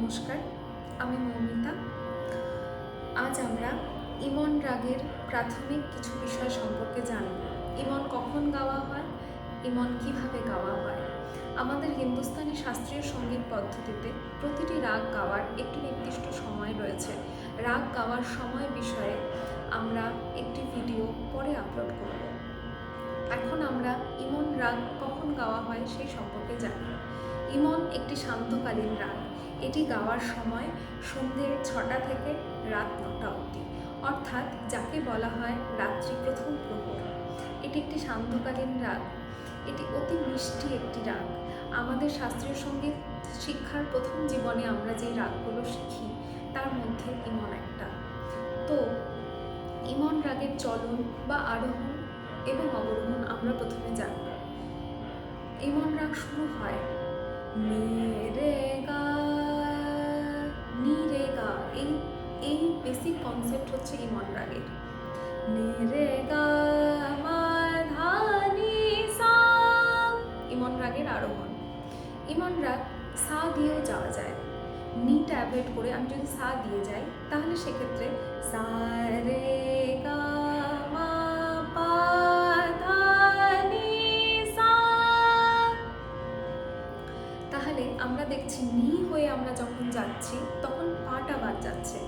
নমস্কার, আমি মৌমিতা। আজ আমরা ইমন রাগের প্রাথমিক কিছু বিষয় সম্পর্কে জানব। ইমন কখন গাওয়া হয়, ইমন কিভাবে গাওয়া হয়। আমাদের হিন্দুস্তানি শাস্ত্রীয় সঙ্গীত পদ্ধতিতে প্রতিটি রাগ গাওয়ার একটি নির্দিষ্ট সময় রয়েছে। রাগ গাওয়ার সময় বিষয়ে আমরা একটি ভিডিও পরে আপলোড করব। এখন আমরা ইমন রাগ কখন গাওয়া হয় সেই সম্পর্কে জানি। ইমন একটি শান্তকালীন রাগ। এটি গাওয়ার সময় সন্ধ্যে 6টা থেকে রাত 9টা অবধি, অর্থাৎ যাকে বলা হয় রাত্রি প্রথম প্রহর। এটি একটি শান্তকালীন রাগ। এটি অতি মিষ্টি একটি রাগ। আমাদের শাস্ত্রীয় সঙ্গীত শিক্ষার প্রথম জীবনে আমরা যে রাগগুলো শিখি তার মধ্যে ইমন একটা। তো ইমন রাগের চলন বা আরোহণ এবং অবরোহণ আমরা প্রথমে জানব। ইমন রাগ শুরু হয় নি রে গা, নি রে গা। এই বেসিক কনসেপ্ট হচ্ছে ইমন রাগের। নি রে গা মা ধা নি সা, ইমন রাগের আরোহণ। ইমন রাগ সা দিয়েও যাওয়া যায়। নিটা অ্যাভয়েড করে আমি যদি সা দিয়ে যাই তাহলে সেক্ষেত্রে সা রে গা মা পা ধা নি সা। তাহলে আমরা দেখছি নি হয়ে আমরা যখন যাচ্ছি তখন পাটা বাদ যাচ্ছে,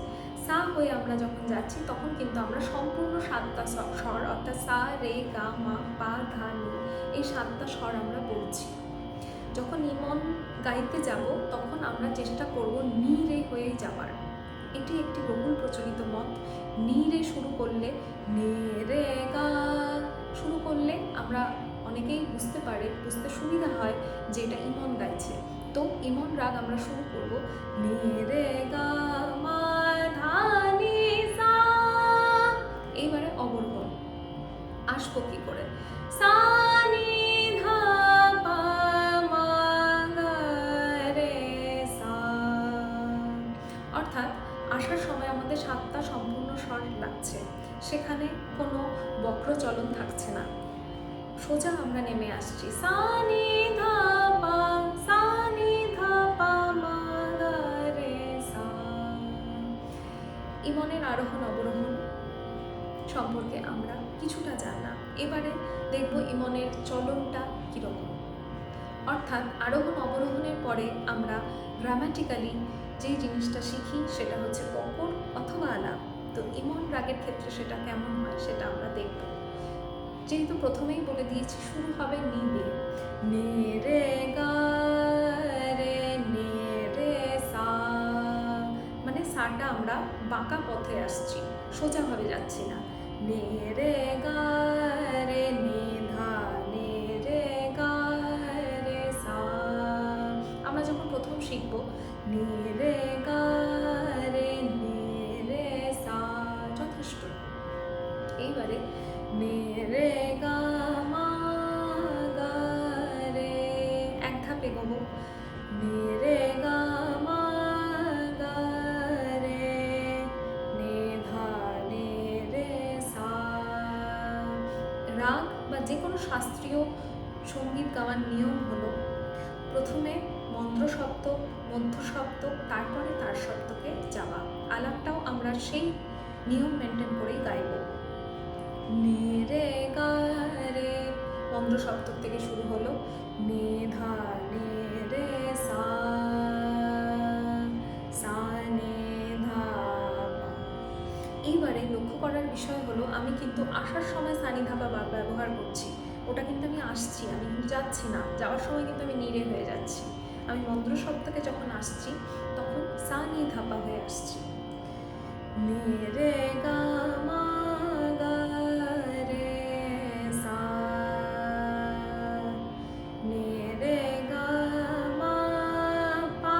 সা হয়ে আমরা যখন যাচ্ছি তখন কিন্তু আমরা সম্পূর্ণ 7টা স্বর অর্থাৎ সা রে গা মা পা ধা নি এই 7টা স্বর আমরা বলছি। যখন ইমন গাইতে যাব তখন আমরা চেষ্টা করব নি রে হয়ে যাওয়ার। এটি একটি বহুল প্রচলিত মত। নি রে শুরু করলে, নে রে গা শুরু করলে আমরা অনেকেই বুঝতে সুবিধা হয় যে এটা ইমন গাইছে। তো ইমন রাগ আমরা শুরু করব নে রে গা মা ধা নি সা। এইবারে অবরোহণ আসবো কি করে, সা নি ধা পা মা গা রে সা। অর্থাৎ আসার সময় আমাদের 7টা সম্পূর্ণ স্বর লাগছে, সেখানে কোনো বক্র চলন থাকছে না, সোজা আমরা নেমে আসছি সা নি ধা পা, সা নি ধা পা মা গা রে সা। ইমনের আরোহণ অবরোহণ সম্পর্কে আমরা কিছুটা জানলাম। এবারে দেখব ইমনের চলনটা কীরকম। অর্থাৎ আরোহণ অবরোহণের পরে আমরা গ্রামাটিক্যালি যেই জিনিসটা শিখি সেটা হচ্ছে বকর অথবা আলাপ। তো ইমন রাগের ক্ষেত্রে সেটা কেমন হয় সেটা আমরা দেখব। যেহেতু প্রথমেই বলে দিয়েছি শুরু হবে নি দিয়ে, নে রে গা রে নে রে সা, মানে সাটা আমরা বাঁকা পথে আসছি, সোজাভাবে যাচ্ছি না। নে রে গা রে নে ধা নে রে গা রে সা। আমরা যখন প্রথম শিখব নে রে গা রে নে রে সা যথেষ্ট। এইবারে নে রে গা মা গা রে, এক ধাপ এগোবো, নে রে গা মা গা রে নে ধা নে রে সা। রাগ বা যে কোনো শাস্ত্রীয় সঙ্গীত গাওয়ার নিয়ম হলো প্রথমে মন্দ্র শব্দ, মধ্য শব্দ, তারপরে তার শব্দকে যাওয়া। আলাপটাও আমরা সেই নিয়ম মেনটেন করেই গাইব। নে রে গা রে মন্দ্র শব্দ থেকে শুরু হলো, নে ধা নে রে সা, সা নে ধা পা। এইবারে লক্ষ্য করার বিষয় হলো আমি কিন্তু আসার সময় সা নি ধা পা ব্যবহার করছি, ওটা কিন্তু আমি আসছি, আমি কিন্তু যাচ্ছি না। যাওয়ার সময় কিন্তু আমি নিরে হয়ে যাচ্ছি। আমি মন্দ্র শব্দকে যখন আসছি তখন সা নি ধা পা হয়ে আসছি। নে রে গা মা গা রে সা, নে রে গা মা পা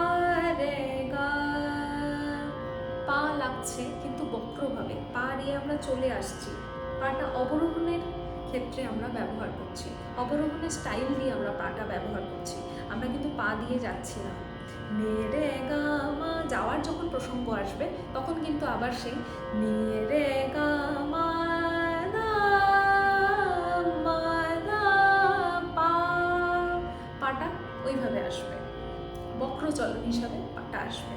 রে গা। পা লাগছে কিন্তু বক্রভাবে, পা দিয়ে আমরা চলে আসছি। পাটা অবরোহণের ক্ষেত্রে আমরা ব্যবহার করছি, অবরোহণের স্টাইল দিয়ে আমরা পাটা ব্যবহার করছি, আমরা কিন্তু পা দিয়ে যাচ্ছি না। নে রে গা মা যাওয়ার যখন প্রসঙ্গ আসবে তখন কিন্তু আবার সেই নে রে গা মা ধা মা ধা পা, পাটা ওইভাবে আসবে, বক্র চক্রচলন হিসাবে পাটা আসবে।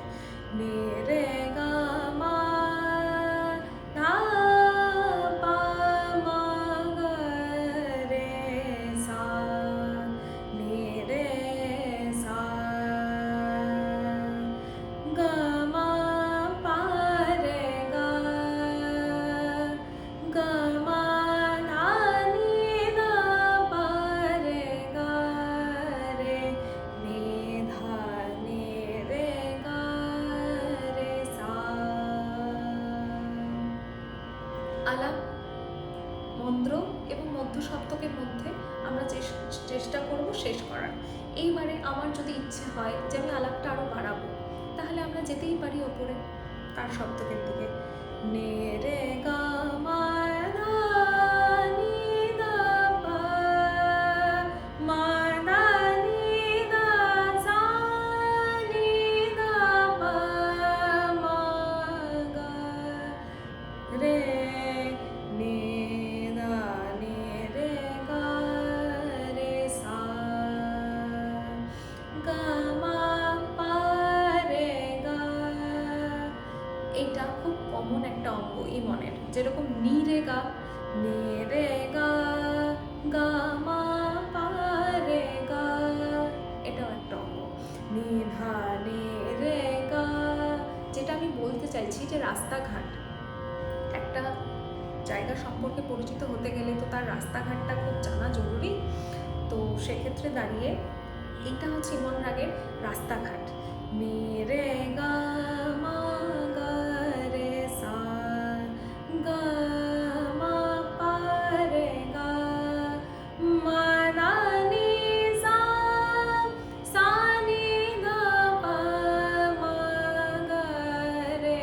নে রে গা মা ধা পা মা গা রে সা, নে রে সা, গা মা পা রে গা, গা মা ধা নি ধা পা রে গা রে, নে ধা নে রে গা রে সা। আলাপ, মন্দ্র এবং মধ্য সপ্তকের মধ্যে আমরা চেষ্টা করব শেষ করার। এইবারে আমার যদি ইচ্ছে হয় যে আমি আলাপটা আরও বাড়াবো, তাহলে আমরা যেতেই পারি ওপরে তার সপ্তকের দিকে। নে রে গা মা ধা নি ধা পা, মা ধা নি ধা সা, নি ধা পা মা গা রে, নে ধা নে রে গা রে সা, গা মা পা রে গা। এটা খুব কমন একটা অঙ্গ ইমনের, যেরকম নি রে গা, নে রে গা, গা মা পা রে গা, এটাও একটা অঙ্গ। নি ধা নে রে গা। যেটা আমি বলতে চাইছি যে রাস্তাঘাট, একটা জায়গা সম্পর্কে পরিচিত হতে গেলে তো তার রাস্তাঘাটটা খুব জানা জরুরি। তো সেক্ষেত্রে দাঁড়িয়ে এটা হচ্ছে ইমন রাগের রাস্তাঘাট। নে রে গা মা গা রে সা, গা মা পা রে গা, মা ধা নি সা, সা নি ধা পা মা গা রে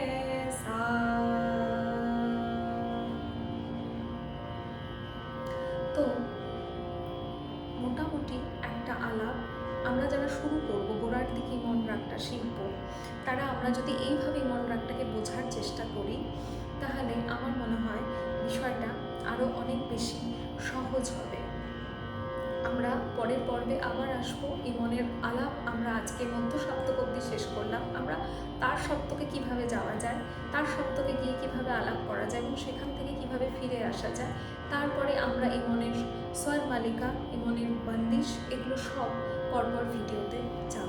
সা। তো মোটামুটি একটা আলাপ আমরা যারা শুরু করব, গোড়ার দিকে ইমন রাগটা শিখব, তারা আমরা যদি এইভাবে ইমন রাগটাকে বোঝার চেষ্টা করি, তাহলে আমার মনে হয় বিষয়টা আরও অনেক বেশি সহজ হবে। আমরা পরের পর্বে আবার আসবো। ইমনের আলাপ আমরা আজকে মধ্য সপ্তক অবধি শেষ করলাম। আমরা তার সপ্তকে কিভাবে যাওয়া যায়, তার সপ্তকে গিয়ে কিভাবে আলাপ করা যায় এবং সেখান থেকে কিভাবে ফিরে আসা যায়, তারপরে আমরা ইমনের স্বর মালিকা, ইমনের বন্দিশ, এগুলো সব পরপর ভিডিওতে জানব।